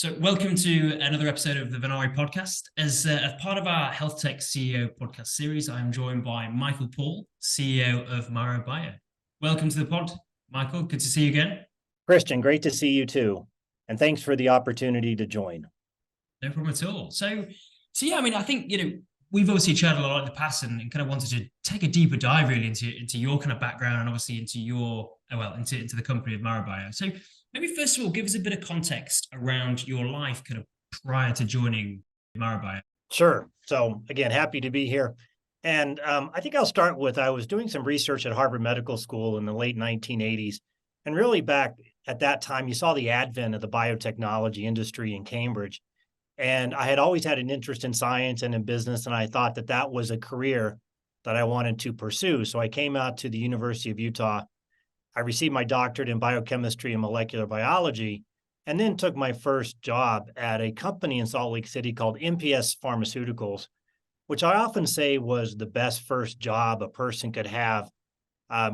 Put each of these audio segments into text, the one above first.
So, welcome to another episode of the Venari Podcast. As part of our Health Tech CEO podcast series, I'm joined by Michael Paul, CEO of MaraBio. Welcome to the pod, Michael. Good to see you again. Christian, great to see you too. And thanks for the opportunity to join. No problem at all. So yeah, I mean, I think, we've obviously chatted a lot in the past and kind of wanted to take a deeper dive really into your kind of background and obviously into the company of MaraBio. So maybe first of all, give us a bit of context around your life kind of prior to joining MaraBio. Sure. So again, happy to be here. And I think I'll start with, I was doing some research at Harvard Medical School in the late 1980s. And really back at that time, you saw the advent of the biotechnology industry in Cambridge. And I had always had an interest in science and in business, and I thought that that was a career that I wanted to pursue. So I came out to the University of Utah. I received my doctorate in biochemistry and molecular biology, and then took my first job at a company in Salt Lake City called MPS Pharmaceuticals, which I often say was the best first job a person could have.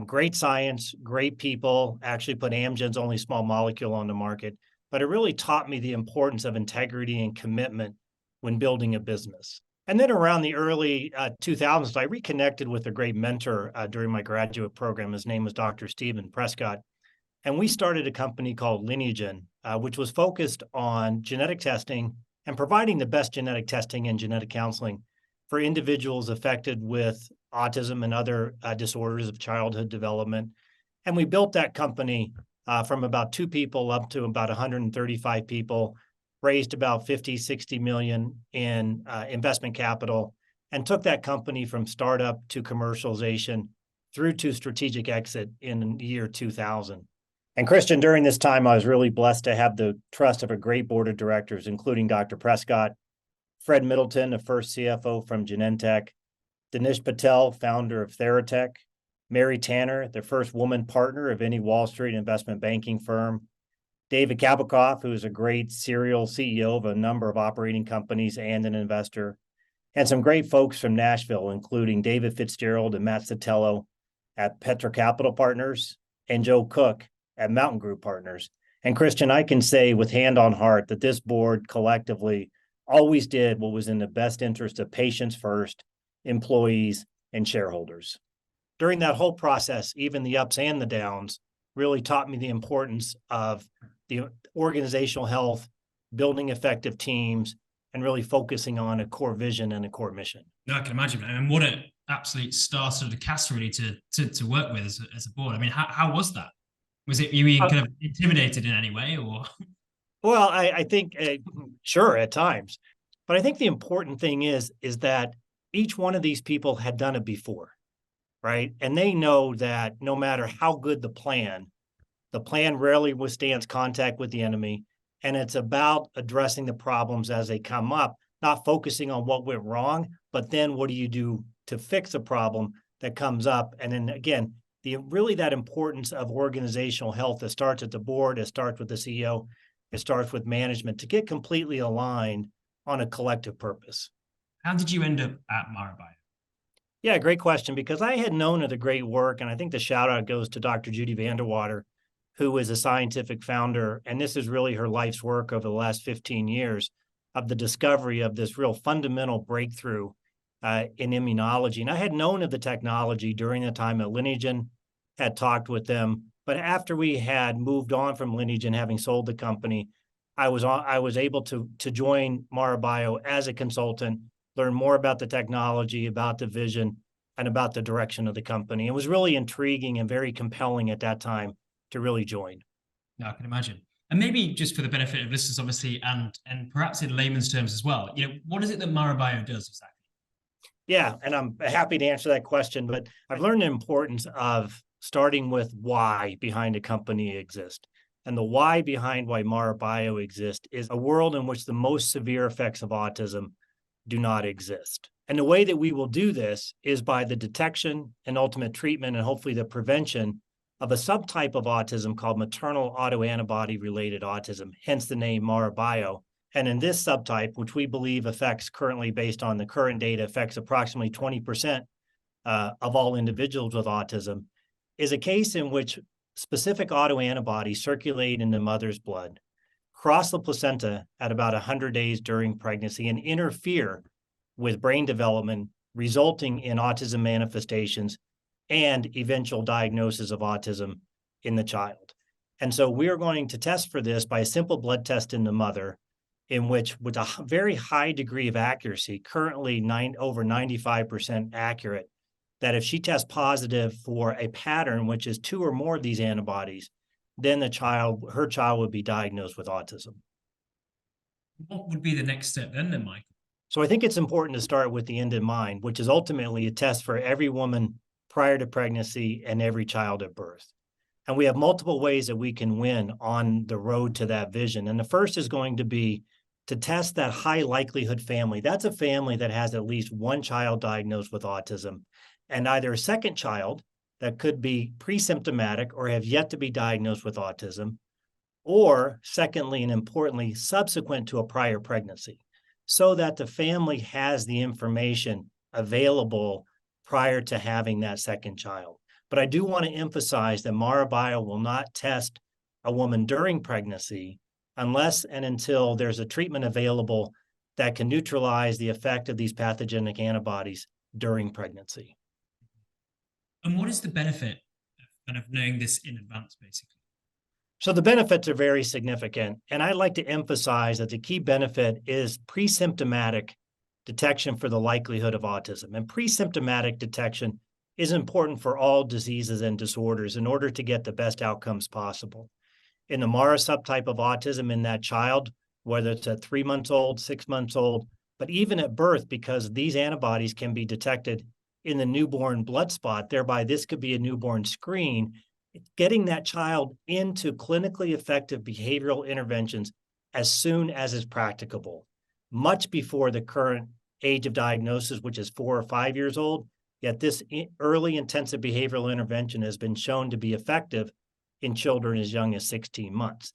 Great science, great people, actually put Amgen's only small molecule on the market. But it really taught me the importance of integrity and commitment when building a business. And then around the early 2000s, I reconnected with a great mentor during my graduate program. His name was Dr. Stephen Prescott. And we started a company called Lineagen, which was focused on genetic testing and providing the best genetic testing and genetic counseling for individuals affected with autism and other disorders of childhood development. And we built that company from about 2 people up to about 135 people, raised about 50, 60 million in investment capital, and took that company from startup to commercialization through to strategic exit in the year 2000. And Christian, during this time, I was really blessed to have the trust of a great board of directors, including Dr. Prescott, Fred Middleton, the first CFO from Genentech, Dinesh Patel, founder of Theratech, Mary Tanner, the first woman partner of any Wall Street investment banking firm, David Kabakoff, who is a great serial CEO of a number of operating companies and an investor, and some great folks from Nashville, including David Fitzgerald and Matt Sotelo at Petra Capital Partners and Joe Cook at Mountain Group Partners. And Christian, I can say with hand on heart that this board collectively always did what was in the best interest of patients first, employees, and shareholders. During that whole process, even the ups and the downs really taught me the importance of the organizational health, building effective teams, and really focusing on a core vision and a core mission. No, I can imagine. And what an absolute star-studded of cast really to work with as a board. I mean, how was that? Was it you being kind of intimidated in any way, or? Well, I think, sure, at times. But I think the important thing is that each one of these people had done it before. Right. And they know that no matter how good the plan rarely withstands contact with the enemy. And it's about addressing the problems as they come up, not focusing on what went wrong, but then what do you do to fix a problem that comes up? And then again, that importance of organizational health, it starts at the board, it starts with the CEO, it starts with management to get completely aligned on a collective purpose. How did you end up at MaraBio? Yeah, great question, because I had known of the great work, and I think the shout out goes to Dr. Judy Vanderwater, who is a scientific founder, and this is really her life's work over the last 15 years of the discovery of this real fundamental breakthrough in immunology. And I had known of the technology during the time at Lineagen, had talked with them, but after we had moved on from Lineagen, having sold the company, I was able to join MaraBio as a consultant, learn more about the technology, about the vision, and about the direction of the company. It was really intriguing and very compelling at that time to really join. No, I can imagine. And maybe just for the benefit of listeners, obviously, and perhaps in layman's terms as well, what is it that MaraBio does exactly? Yeah, and I'm happy to answer that question, but I've learned the importance of starting with why behind a company exists. And the why behind why MaraBio exists is a world in which the most severe effects of autism do not exist. And the way that we will do this is by the detection and ultimate treatment and hopefully the prevention of a subtype of autism called maternal autoantibody-related autism, hence the name MaraBio. And in this subtype, which we believe affects currently, based on the current data, affects approximately 20% of all individuals with autism, is a case in which specific autoantibodies circulate in the mother's blood, cross the placenta at about 100 days during pregnancy and interfere with brain development, resulting in autism manifestations and eventual diagnosis of autism in the child. And so we are going to test for this by a simple blood test in the mother, in which, with a very high degree of accuracy, currently over 95% accurate, that if she tests positive for a pattern, which is 2 or more of these antibodies, then her child would be diagnosed with autism. What would be the next step then, Michael? So I think it's important to start with the end in mind, which is ultimately a test for every woman prior to pregnancy and every child at birth. And we have multiple ways that we can win on the road to that vision. And the first is going to be to test that high likelihood family. That's a family that has at least one child diagnosed with autism, and either a second child that could be pre-symptomatic or have yet to be diagnosed with autism, or secondly, and importantly, subsequent to a prior pregnancy, so that the family has the information available prior to having that second child. But I do want to emphasize that MaraBio will not test a woman during pregnancy unless and until there's a treatment available that can neutralize the effect of these pathogenic antibodies during pregnancy. And what is the benefit of knowing this in advance, basically? So the benefits are very significant. And I'd like to emphasize that the key benefit is pre-symptomatic detection for the likelihood of autism. And pre-symptomatic detection is important for all diseases and disorders in order to get the best outcomes possible. In the MARA subtype of autism in that child, whether it's at 3 months old, 6 months old, but even at birth, because these antibodies can be detected in the newborn blood spot, thereby this could be a newborn screen, getting that child into clinically effective behavioral interventions as soon as is practicable, much before the current age of diagnosis, which is 4 or 5 years old. Yet this early intensive behavioral intervention has been shown to be effective in children as young as 16 months.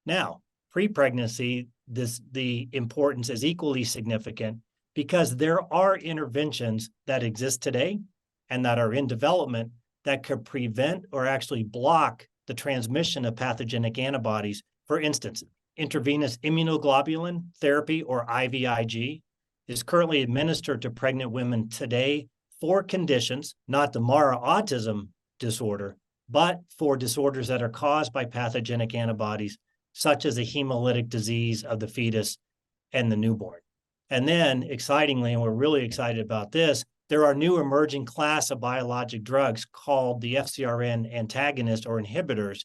Now, pre-pregnancy, the importance is equally significant because there are interventions that exist today and that are in development that could prevent or actually block the transmission of pathogenic antibodies. For instance, intravenous immunoglobulin therapy, or IVIG, is currently administered to pregnant women today for conditions, not the MARA autism disorder, but for disorders that are caused by pathogenic antibodies, such as a hemolytic disease of the fetus and the newborn. And then, excitingly, and we're really excited about this, there are new emerging class of biologic drugs called the FcRn antagonist or inhibitors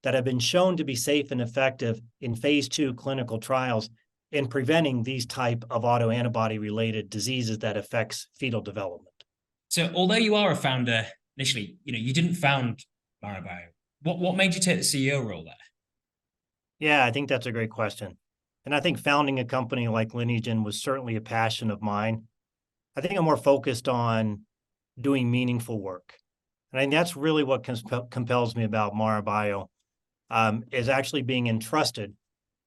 that have been shown to be safe and effective in phase 2 clinical trials in preventing these type of autoantibody-related diseases that affects fetal development. So although you are a founder initially, you didn't found MaraBio. What made you take the CEO role there? Yeah, I think that's a great question. And I think founding a company like Lineagen was certainly a passion of mine. I think I'm more focused on doing meaningful work. And I think that's really what compels me about MaraBio, is actually being entrusted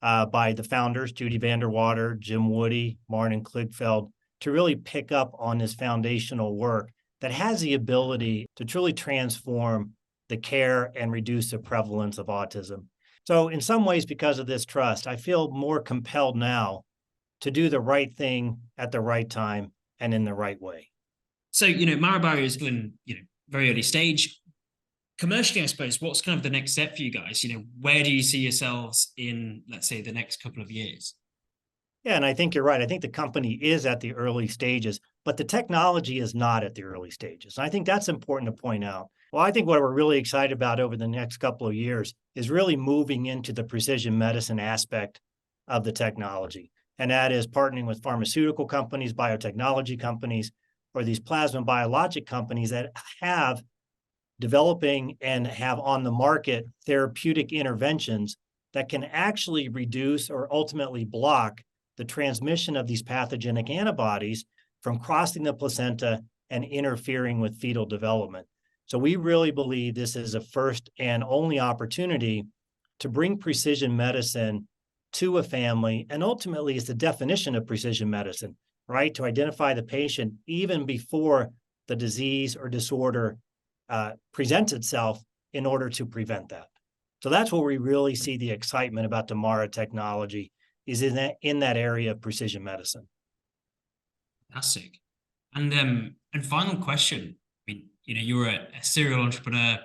by the founders, Judy Vanderwater, Jim Woody, Martin Kligfeld, to really pick up on this foundational work that has the ability to truly transform the care and reduce the prevalence of autism. So in some ways, because of this trust, I feel more compelled now to do the right thing at the right time and in the right way. So, MaraBio is in, very early stage. Commercially, I suppose, what's kind of the next step for you guys? Where do you see yourselves in, let's say, the next couple of years? Yeah, and I think you're right. I think the company is at the early stages, but the technology is not at the early stages. And I think that's important to point out. Well, I think what we're really excited about over the next couple of years is really moving into the precision medicine aspect of the technology. And that is partnering with pharmaceutical companies, biotechnology companies, or these plasma biologic companies that have developing and have on the market therapeutic interventions that can actually reduce or ultimately block the transmission of these pathogenic antibodies from crossing the placenta and interfering with fetal development. So we really believe this is a first and only opportunity to bring precision medicine to a family, and ultimately is the definition of precision medicine, right? To identify the patient even before the disease or disorder presents itself in order to prevent that. So that's where we really see the excitement about the Mara technology is in that area of precision medicine. Fantastic. And final question. I mean, you're a serial entrepreneur.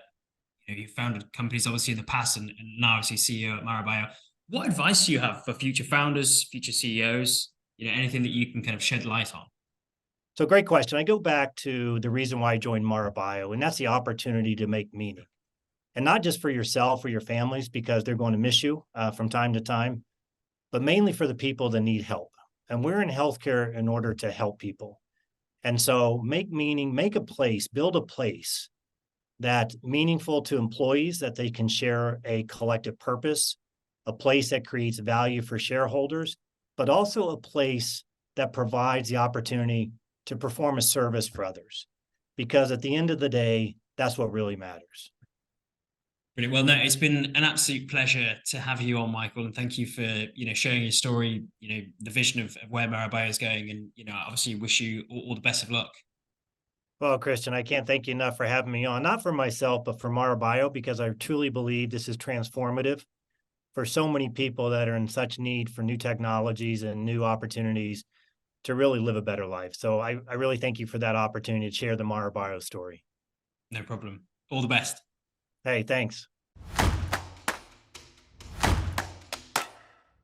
You founded companies obviously in the past and now obviously CEO at MaraBio. What advice do you have for future founders, future CEOs? Anything that you can kind of shed light on? So great question. I go back to the reason why I joined MaraBio, and that's the opportunity to make meaning. And not just for yourself or your families, because they're going to miss you from time to time, but mainly for the people that need help. And we're in healthcare in order to help people. And so make meaning, make a place, build a place that's meaningful to employees, that they can share a collective purpose, a place that creates value for shareholders, but also a place that provides the opportunity to perform a service for others. Because at the end of the day, that's what really matters. Brilliant. Well, no, it's been an absolute pleasure to have you on, Michael, and thank you for sharing your story, the vision of where MaraBio is going, and obviously wish you all the best of luck. Well, Christian, I can't thank you enough for having me on, not for myself, but for MaraBio, because I truly believe this is transformative for so many people that are in such need for new technologies and new opportunities to really live a better life. So I really thank you for that opportunity to share the MaraBio story. No problem. All the best. Hey, thanks.